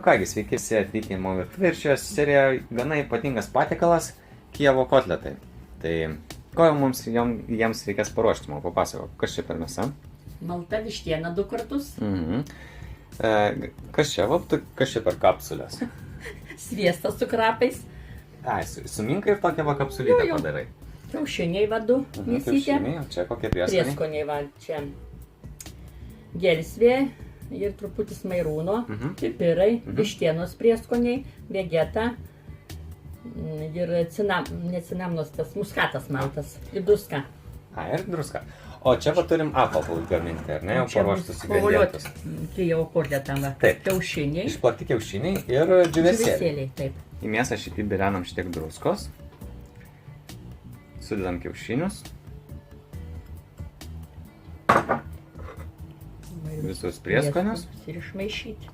Kągi, sveiki visi atvykę į mano virtuvę ir šioje serijoje gana ypatingas patiekalas – Kijevo kotletai. Tai ko jau mums jiems reikės paruošti, man papasakok, kas čia per mėsa? Malta vištiena 2 kartus. Kas čia per kapsulės? Sviestas su krapais. Ai, suminkai ir tokią va kapsulytę padarai. Kiaušiniai vadu, mėsytė. Kiaušiniai, čia kokie prieskoniai? Prieskoniai va, čia gelsvė ir truputis mairūno, pipirai, vištienos prieskoniai, vegeta ir ne cinamonas, tas muskatas maltas ir druska. Ai, ir druska. O čia va turim apvalkalus gaminti, ar ne? Jau paruoštus ingredientus. Kijevo kotletam va. Taip. Kiaušiniai. Išplakti kiaušiniai ir džiūvėsėliai. Taip. Į mėsą įbelenam šitiek druskos. Sudedam kiaušinius. Visus prieskonius. Ir išmaišyti.